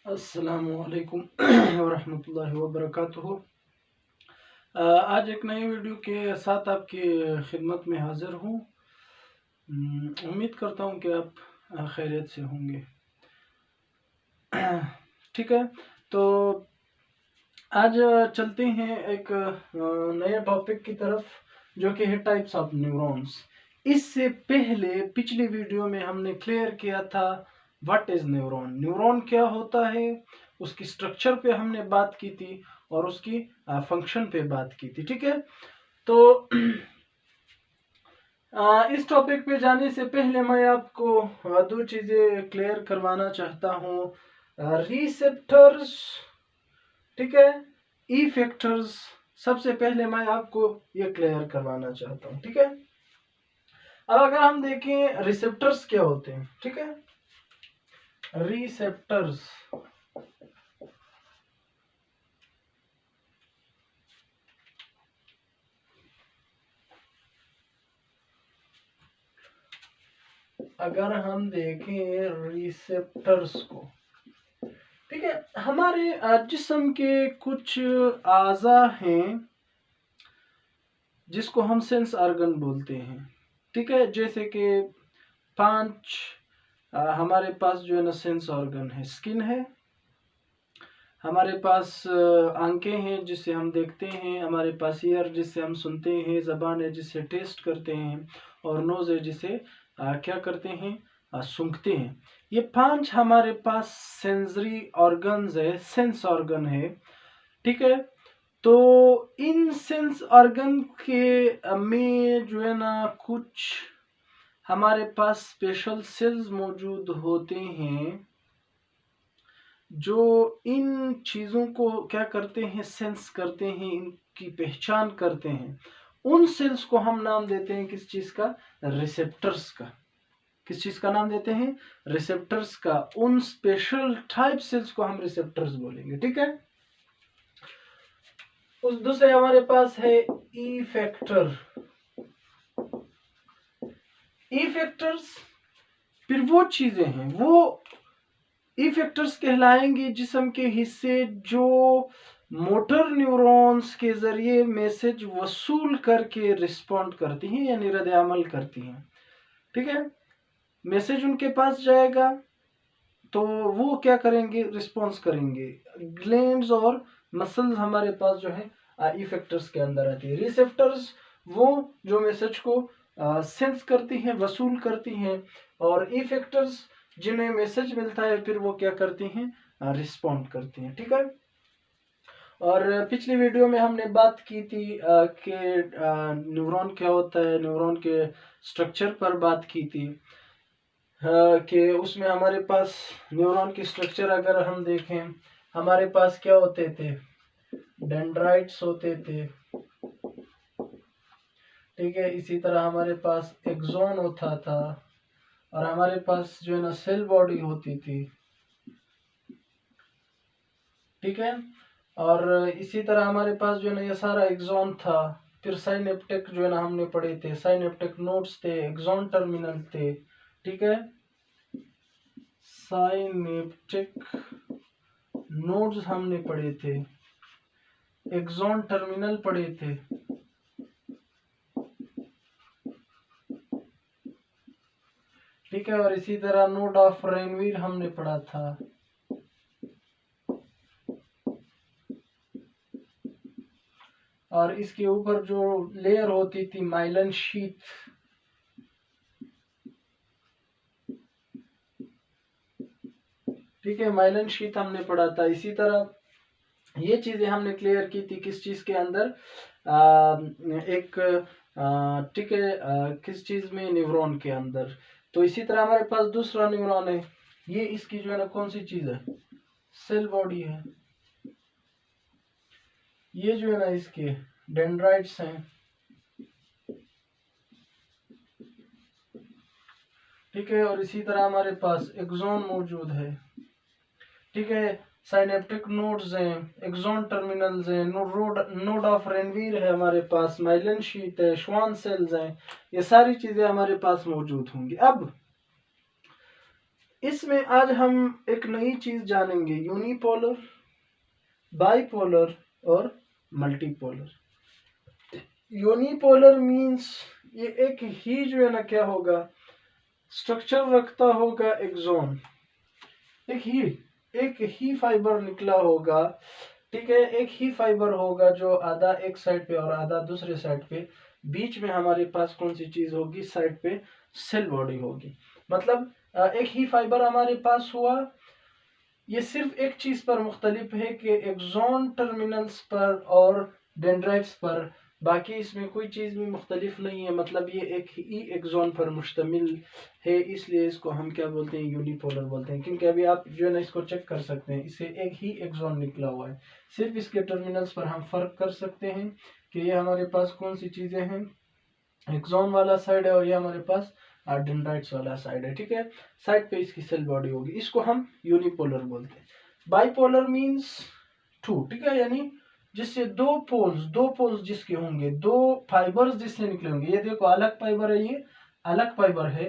अस्सलामुअलैकुम वरहमतुल्लाहि वबरकातुहू। आज एक नई वीडियो के साथ आपकी खिदमत में हाजिर हूँ। उम्मीद करता हूँ कि आप खैरियत से होंगे। ठीक है, तो आज चलते हैं एक नए टॉपिक की तरफ, जो कि है टाइप्स ऑफ न्यूरॉन्स। इससे पहले पिछली वीडियो में हमने क्लियर किया था व्हाट इज न्यूरॉन, न्यूरॉन क्या होता है, उसकी स्ट्रक्चर पे हमने बात की थी और उसकी फंक्शन पे बात की थी। ठीक है, तो इस टॉपिक पे जाने से पहले मैं आपको दो चीजें क्लियर करवाना चाहता हूँ। रिसेप्टर्स, ठीक है, इफेक्टर्स, सबसे पहले मैं आपको ये क्लियर करवाना चाहता हूँ। ठीक है, अब अगर हम देखें रिसेप्टर्स क्या होते हैं, ठीक है, रिसेप्टर्स अगर हम देखें रिसेप्टर्स को, ठीक है, हमारे जिस्म के कुछ आज़ा हैं जिसको हम सेंस ऑर्गन बोलते हैं। ठीक है, जैसे कि 5 हमारे पास जो है ना सेंस ऑर्गन है। स्किन है, हमारे पास आंखें हैं जिससे हम देखते हैं, हमारे पास ईयर जिससे हम सुनते हैं, ज़बान है जिससे टेस्ट करते हैं, और नोज़ है जिसे क्या करते हैं, सूंघते हैं। ये 5 हमारे पास सेंसरी ऑर्गन्स है, सेंस ऑर्गन है। ठीक है, तो इन सेंस ऑर्गन के में जो है ना कुछ हमारे पास स्पेशल सेल्स मौजूद होते हैं जो इन चीज़ों को क्या करते हैं, सेंस करते हैं, इनकी पहचान करते हैं। उन सेल्स को हम नाम देते हैं किस चीज़ का, रिसेप्टर्स का। किस चीज़ का नाम देते हैं, रिसेप्टर्स का। उन स्पेशल टाइप सेल्स को हम रिसेप्टर्स बोलेंगे। ठीक है, उस दूसरे हमारे पास है इफेक्टर। इफेक्टर्स फिर वो चीजें हैं, वो इफेक्टर्स कहलाएंगे जिस्म के हिस्से जो मोटर न्यूरॉन्स के जरिए मैसेज वसूल करके रिस्पॉन्ड करती हैं, यानी रद्द अमल करती हैं। ठीक है, मैसेज उनके पास जाएगा तो वो क्या करेंगे, रिस्पॉन्स करेंगे। ग्लैंड्स और मसल्स हमारे पास जो है इफेक्टर्स के अंदर आती है। रिसेप्टर्स वो जो मैसेज को सेंस करती हैं, वसूल करती हैं, और इफेक्टर्स जिन्हें मैसेज मिलता है फिर वो क्या करती हैं, रिस्पॉन्ड करती हैं। ठीक है, और पिछली वीडियो में हमने बात की थी कि न्यूरॉन क्या होता है, न्यूरॉन के स्ट्रक्चर पर बात की थी। कि उसमें हमारे पास न्यूरॉन की स्ट्रक्चर अगर हम देखें, हमारे पास क्या होते थे, डेंड्राइट्स होते थे। ठीक है, इसी तरह हमारे पास एक्सोन होता था, और हमारे पास जो है ना सेल बॉडी होती थी। ठीक है, और इसी तरह हमारे पास जो है ना ये सारा एक्सोन था। फिर साइनेप्टिक जो है ना हमने पढ़े थे, साइनेप्टिक नोड्स थे, एक्सोन टर्मिनल थे। ठीक है, साइनेप्टिक नोड्स हमने पढ़े थे, एक्सोन टर्मिनल पढ़े थे। ठीक है, और इसी तरह नोड ऑफ रेनवीर हमने पढ़ा था। और इसके ऊपर जो लेयर होती थी माइलन शीथ, ठीक है, माइलन शीथ हमने पढ़ा था। इसी तरह ये चीजें हमने क्लियर की थी किस चीज के अंदर, एक ठीक है, किस चीज में, न्यूरॉन के अंदर। तो इसी तरह हमारे पास दूसरा न्यूरॉन है, ये इसकी जो है ना कौन सी चीज है, सेल बॉडी है। ये जो है ना इसके डेंड्राइट्स हैं। ठीक है, और इसी तरह हमारे पास एक्सोन मौजूद है। ठीक है, साइनेप्टिक नोड्स हैं, एक्सोन टर्मिनल्स हैं, नोड ऑफ रेनवीर है हमारे पास, माइलन शीट है, श्वान सेल्स हैं। ये सारी चीजें हमारे पास मौजूद होंगी। अब इसमें आज हम एक नई चीज जानेंगे, यूनिपोलर, बाइपोलर और मल्टीपोलर। यूनिपोलर मींस ये एक ही जो है ना क्या होगा, स्ट्रक्चर रखता होगा एक्सॉन, एक ही फाइबर निकला होगा, ठीक है, एक ही फाइबर होगा जो आधा एक साइड पे और आधा दूसरे साइड पे, बीच में हमारे पास कौन सी चीज होगी, साइड पे सेल बॉडी होगी। मतलब एक ही फाइबर हमारे पास हुआ। ये सिर्फ एक चीज पर मुख्तलिफ है कि एक्सॉन टर्मिनल्स पर और डेंड्राइट्स पर, बाकी इसमें कोई चीज भी मुख्तलिफ नहीं है। मतलब ये एक ही एक्सॉन पर मुश्तमिल है, इसलिए इसको हम क्या बोलते हैं, यूनिपोलर बोलते हैं। क्योंकि अभी आप जो है ना इसको चेक कर सकते हैं, इसे एक ही एक्सॉन निकला हुआ है, सिर्फ इसके टर्मिनल्स पर हम फर्क कर सकते हैं कि ये हमारे पास कौन सी चीजें हैं, एक्सॉन वाला साइड है और ये हमारे पास डेंड्राइट्स वाला साइड है, ठीक है। साइड पे इसकी सेल बॉडी होगी, इसको हम यूनिपोलर बोलते हैं। बाइपोलर मींस टू, ठीक है, यानी जिससे दो पोल्स जिसके होंगे, दो फाइबर्स जिससे निकले होंगे। ये देखो अलग फाइबर है, ये अलग फाइबर है,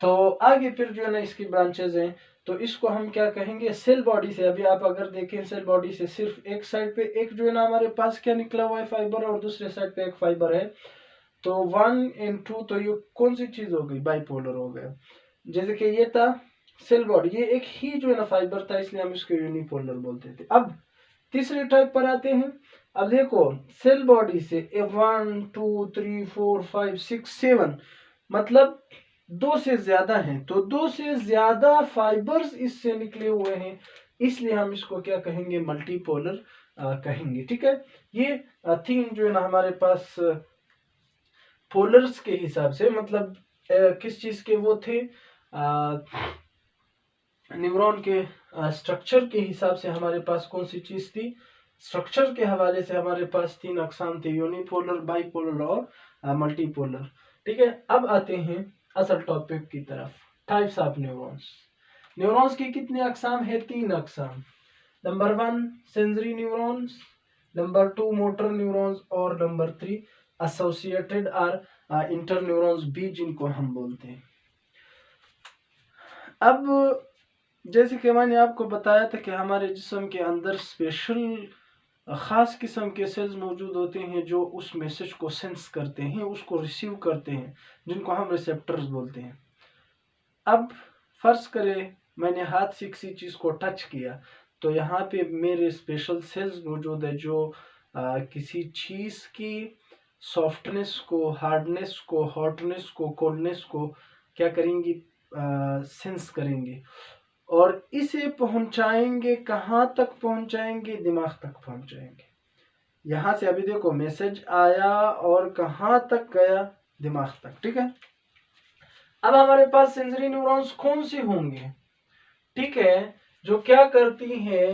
तो आगे फिर जो है ना इसकी ब्रांचेस हैं, तो इसको हम क्या कहेंगे, सेल बॉडी से। अभी आप अगर देखें सेल बॉडी से सिर्फ एक साइड पे एक जो है ना हमारे पास क्या निकला हुआ है, फाइबर, और दूसरे साइड पे एक फाइबर है, तो 1 and 2, तो ये कौन सी चीज हो गई, बाइपोलर हो गया। जैसे कि ये था सेल बॉडी, ये एक ही जो है ना फाइबर था, इसलिए हम इसको यूनिपोलर बोलते थे। अब तीसरे टाइप पर आते हैं। अब देखो सेल बॉडी से 1 2 3 4 5 6 7, मतलब दो से ज्यादा हैं, तो दो से ज्यादा फाइबर्स इससे निकले हुए हैं, इसलिए हम इसको क्या कहेंगे, मल्टीपोलर कहेंगे, ठीक है। ये तीन जो है ना हमारे पास पोलर्स के हिसाब से, मतलब किस चीज के वो थे, न्यूरॉन के स्ट्रक्चर के हिसाब से हमारे पास कौन सी चीज थी, स्ट्रक्चर के हवाले से हमारे पास तीन अकसाम थे, यूनिपोलर, बाइपोलर और मल्टीपोलर, ठीक है। अब आते हैं असल टॉपिक की तरफ, टाइप्स ऑफ न्यूरॉन्स। न्यूरॉन्स की कितने अकसाम है, तीन अकसाम। Number 1 sensory neurons, number 2 motor neurons, और नंबर 3 एसोसिएटेड और इंटर न्यूरॉन्स भी जिनको हम बोलते हैं। अब जैसे कि मैंने आपको बताया था कि हमारे जिस्म के अंदर स्पेशल ख़ास किस्म के सेल्स मौजूद होते हैं जो उस मैसेज को सेंस करते हैं, उसको रिसीव करते हैं, जिनको हम रिसेप्टर्स बोलते हैं। अब फर्ज करें मैंने हाथ से किसी चीज़ को टच किया, तो यहाँ पे मेरे स्पेशल सेल्स मौजूद है जो किसी चीज़ की सॉफ्टनेस को, हार्डनेस को, हॉटनेस को, कोल्डनेस को क्या करेंगी, सेंस करेंगे, और इसे पहुंचाएंगे, कहाँ तक पहुंचाएंगे, दिमाग तक पहुंचाएंगे। यहाँ से अभी देखो मैसेज आया और कहाँ तक गया, दिमाग तक, ठीक है। अब हमारे पास सेंसरी न्यूरॉन्स कौन से होंगे, ठीक है, जो क्या करती है,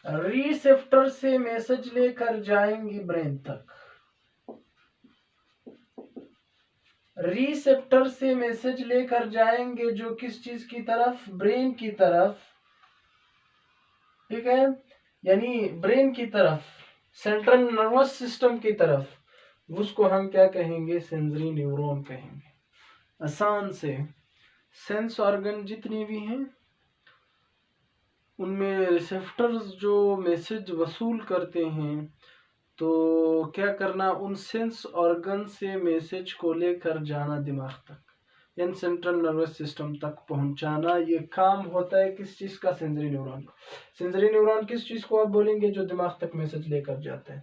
रिसेप्टर से मैसेज लेकर जाएंगी ब्रेन तक, रिसेप्टर से मैसेज लेकर जाएंगे जो किस चीज की तरफ, ब्रेन की तरफ, ठीक है, यानी ब्रेन की तरफ, सेंट्रल नर्वस सिस्टम की तरफ, उसको हम क्या कहेंगे, सेंसरी न्यूरॉन कहेंगे। आसान से सेंस ऑर्गन जितनी भी हैं उनमें रिसेप्टर्स जो मैसेज वसूल करते हैं, तो क्या करना, उन सेंस ऑर्गन से मैसेज को लेकर जाना दिमाग तक, यानी सेंट्रल नर्वस सिस्टम तक पहुंचाना, ये काम होता है किस चीज का, सेंसरी न्यूरॉन का। सेंसरी न्यूरॉन किस चीज को आप बोलेंगे, जो दिमाग तक मैसेज लेकर जाता है,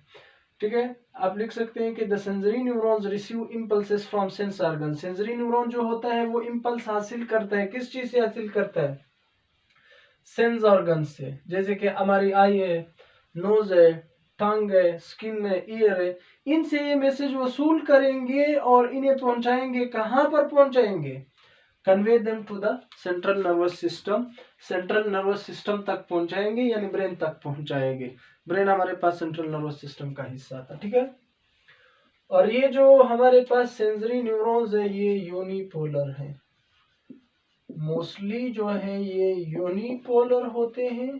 ठीक है। आप लिख सकते हैं कि the sensory neurons receive impulses from sense organ. Sensory neuron जो होता है वो इंपल्स हासिल करता है, किस चीज से हासिल करता है, सेंस ऑर्गन से। जैसे कि हमारी आई है, नोज है, टंग है, स्किन है, ईयर है, इनसे ये मैसेज वसूल करेंगे और इन्हें पहुंचाएंगे, कहां पर पहुंचाएंगे, convey them to the central nervous system, central nervous system तक पहुंचाएंगे, यानी ब्रेन तक पहुंचाएंगे। ब्रेन हमारे पास सेंट्रल नर्वस सिस्टम का हिस्सा था, ठीक है। और ये जो हमारे पास सेंसरी न्यूरॉन्स है ये यूनिपोलर है, मोस्टली जो है ये यूनिपोलर होते हैं,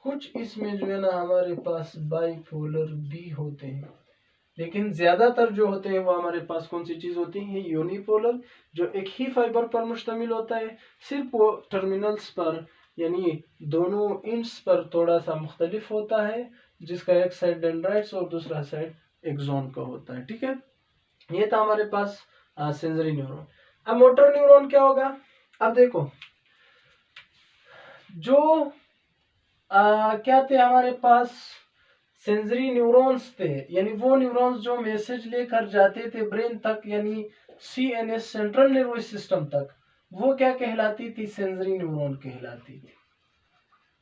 कुछ इसमें जो है ना हमारे पास बाइपोलर भी होते हैं। लेकिन ज्यादातर जो होते हैं वो हमारे पास कौन सी चीज होती है, यूनिपोलर, जो एक ही फाइबर पर मुश्तमिल होता है, सिर्फ वो टर्मिनल्स पर यानी दोनों इंड्स पर थोड़ा सा मुख्तलिफ होता है, जिसका एक साइड डेंड्राइट्स और दूसरा साइड एक्सॉन का होता है। ठीक है, ये था हमारे पास सेंसरी न्यूरॉन। अब मोटर न्यूरॉन क्या होगा, अब देखो जो क्या थे हमारे पास सेंसरी न्यूरॉन्स थे, यानी वो न्यूरॉन्स जो मैसेज लेकर जाते थे ब्रेन तक, यानी सीएनएस सेंट्रल नर्वस सिस्टम तक, वो क्या कहलाती थी, सेंसरी न्यूरॉन कहलाती थी।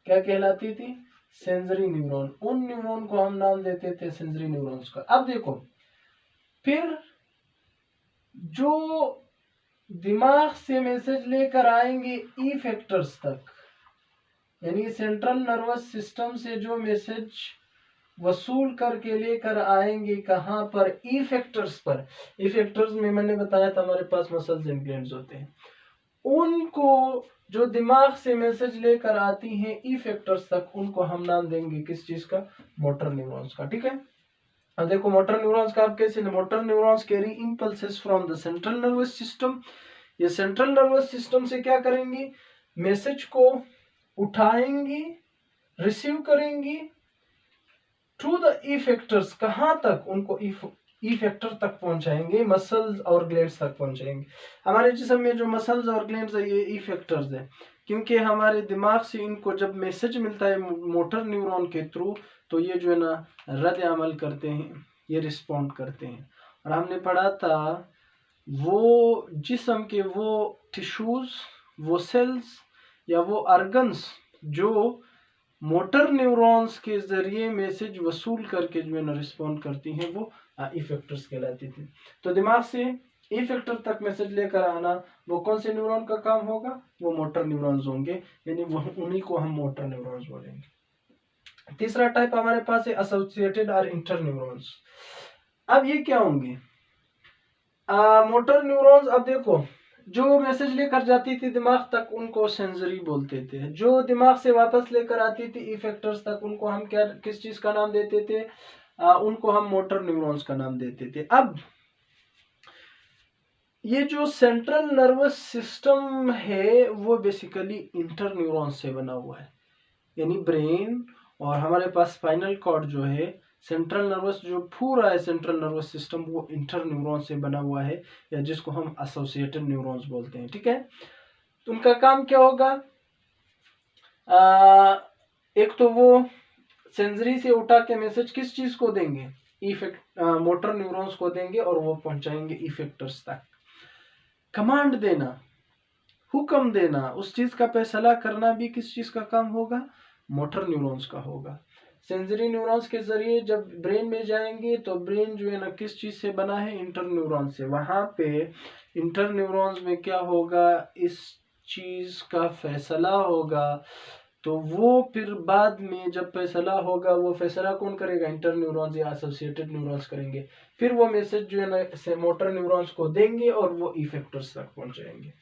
क्या कहलाती थी, सेंसरी न्यूरॉन। उन न्यूरॉन को हम नाम देते थे सेंसरी न्यूरॉन्स का। अब देखो फिर जो दिमाग से मैसेज लेकर आएंगे इफेक्टर्स तक, यानी सेंट्रल नर्वस सिस्टम से जो मैसेज वसूल करके लेकर आएंगे कहां पर, इफेक्टर्स पर। इफेक्टर्स में मैंने बताया था हमारे पास मसल्स एंड ग्लैंड्स होते हैं, उनको जो दिमाग से मैसेज लेकर आती हैं इफेक्टर्स तक, उनको हम नाम देंगे किस चीज का, मोटर न्यूरॉन्स का। ठीक है, अब देखो मोटर न्यूरॉन्स का आप कैसे, motor neurons carry impulses from the central nervous system. ये सेंट्रल नर्वस सिस्टम से क्या करेंगी, मैसेज को उठाएंगी, रिसीव करेंगी टू द इफेक्टर्स, कहां तक, उनको इफेक्टर तक पहुंचाएंगे, मसल्स और ग्लैंड्स तक पहुंचाएंगे। हमारे जिस्म में जो मसल्स और ग्लैंड्स है ये इफेक्टर्स है, क्योंकि हमारे दिमाग से इनको जब मैसेज मिलता है मोटर न्यूरॉन के थ्रू, तो ये जो है ना रद्द अमल करते हैं, ये रिस्पॉन्ड करते हैं। और हमने पढ़ा था वो जिस्म के वो टिश्यूज, वो सेल्स या वो ऑर्गन्स जो मोटर न्यूरॉन्स के जरिए मैसेज वसूल करके जो है ना रिस्पॉन्ड करती हैं, वो इफेक्टर्स कहलाती थी। तो दिमाग से इफेक्टर तक मैसेज लेकर आना वो कौन से न्यूरॉन का काम होगा, वो मोटर न्यूरॉन्स होंगे, यानी वो उन्हीं को हम मोटर न्यूरॉन्स बोलेंगे। तीसरा टाइप हमारे पास है एसोसिएटेड और इंटर न्यूरॉन्स। अब ये क्या होंगे, मोटर न्यूरॉन्स। अब देखो जो मैसेज लेकर जाती थी दिमाग तक उनको सेंसरी बोलते थे, जो दिमाग से वापस लेकर आती थी इफेक्टर्स तक उनको हम क्या, किस चीज का नाम देते थे, उनको हम मोटर न्यूरॉन्स का नाम देते थे। अब ये जो सेंट्रल नर्वस सिस्टम है वो बेसिकली इंटर न्यूरॉन्स से बना हुआ है, यानी ब्रेन और हमारे पास स्पाइनल कॉर्ड जो है, सेंट्रल नर्वस जो पूरा है सेंट्रल नर्वस सिस्टम, वो इंटर न्यूरॉन से बना हुआ है, या जिसको हम एसोसिएटेड न्यूरॉन्स बोलते हैं। ठीक है, तो उनका काम क्या होगा, एक तो वो सेंसरी से उठा के मैसेज किस चीज को देंगे, मोटर न्यूरॉन्स को देंगे, और वो पहुंचाएंगे इफेक्टर्स तक। कमांड देना, हुक्म देना, उस चीज का फैसला करना भी किस चीज का काम होगा, मोटर न्यूरॉन्स का होगा। सेंसरी न्यूरॉन्स के जरिए जब ब्रेन में जाएंगे तो ब्रेन जो है ना किस चीज से बना है, इंटर न्यूरॉन से। वहां पे इंटर न्यूरॉन्स में क्या होगा, इस चीज का फैसला होगा, तो वो फिर बाद में जब फैसला होगा, वो फैसला कौन करेगा, इंटर न्यूरॉन्स या एसोसिएटेड न्यूरॉन्स करेंगे। फिर वो मैसेज जो है ना मोटर न्यूरॉन्स को देंगे और वो इफेक्टर्स तक पहुंचाएंगे।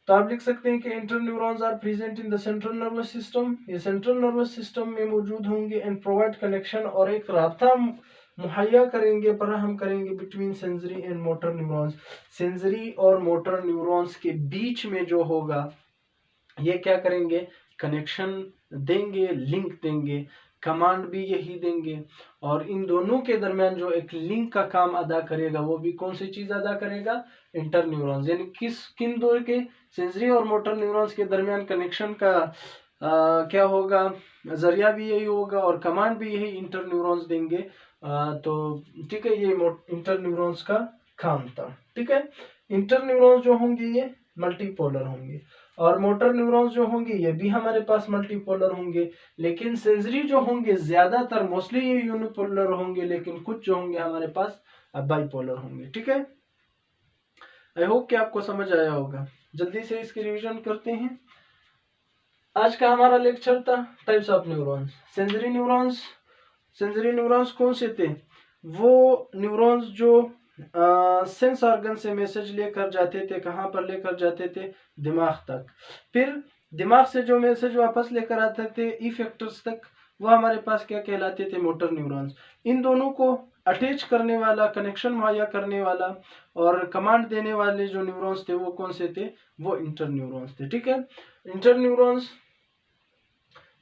तो आप लिख सकते हैं कि interneurons are present in the central nervous system, ये सेंट्रल नर्वस सिस्टम में मौजूद होंगे, एंड प्रोवाइड कनेक्शन, और एक राब्ता मुहैया करेंगे, फराहम करेंगे between sensory and motor neurons. Sensory और मोटर न्यूरॉन्स के बीच में जो होगा ये क्या करेंगे, कनेक्शन देंगे, लिंक देंगे, कमांड भी यही देंगे, और इन दोनों के दरमियान जो एक लिंक का काम अदा करेगा वो भी कौन सी चीज अदा करेगा, इंटर न्यूरॉन्स। यानी किन दो के, सेंसरी और मोटर न्यूरॉन्स के दरमियान कनेक्शन का क्या होगा, जरिया भी यही होगा और कमांड भी यही इंटर न्यूरॉन्स देंगे। तो ठीक है, ये इंटर न्यूरॉन्स का काम था। ठीक है, इंटर न्यूरॉन्स जो होंगे ये मल्टीपोलर होंगे, और मोटर न्यूरॉन्स जो होंगे ये भी हमारे पास मल्टीपोलर होंगे, लेकिन सेंसरी जो होंगे ज्यादातर मोस्टली ये यूनिपोलर होंगे, लेकिन कुछ जो होंगे हमारे पास बाइपोलर होंगे। ठीक है, आई होप कि आपको समझ आया होगा। जल्दी से इसकी रिवीजन करते हैं। आज का हमारा लेक्चर था types of neurons. Sensory neurons, sensory neurons कौन से थे, वो न्यूरॉन्स जो सेंस ऑर्गन से मैसेज लेकर जाते थे, कहाँ पर लेकर जाते थे, दिमाग तक। फिर दिमाग से जो मैसेज वापस लेकर आते थे इफेक्टर्स तक, वो हमारे पास क्या कहलाते थे, मोटर न्यूरॉन्स। इन दोनों को अटैच करने वाला, कनेक्शन मुहैया करने वाला और कमांड देने वाले जो न्यूरॉन्स थे वो कौन से थे? वो इंटर न्यूरॉन्स थे। ठीक है, इंटर न्यूरॉन्स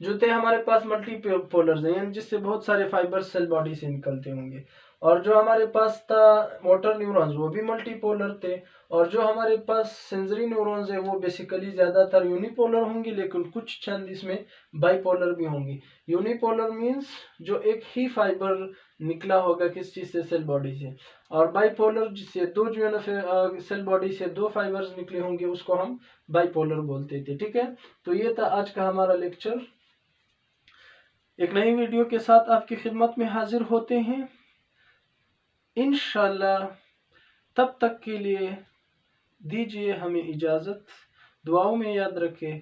जो थे हमारे पास मल्टीपोलर हैं, जिससे बहुत सारे फाइबर्स सेल बॉडी से निकलते होंगे। और जो हमारे पास था मोटर न्यूरॉन्स वो भी मल्टीपोलर थे। और जो हमारे पास सेंसरी न्यूरॉन्स है वो बेसिकली ज्यादातर यूनिपोलर होंगे, लेकिन कुछ चंद इसमें बाइपोलर भी होंगी। यूनिपोलर मींस जो एक ही फाइबर निकला होगा किस चीज से? सेल बॉडी से। और बाइपोलर जिससे दो जो है ना सेल बॉडी से दो फाइबर्स निकले होंगे उसको हम बाइपोलर बोलते थे। ठीक है, तो ये था आज का हमारा लेक्चर। एक नई वीडियो के साथ आपकी खिदमत में हाजिर होते हैं इंशाल्लाह। तब तक के लिए दीजिए हमें इजाज़त। दुआओं में याद रखें।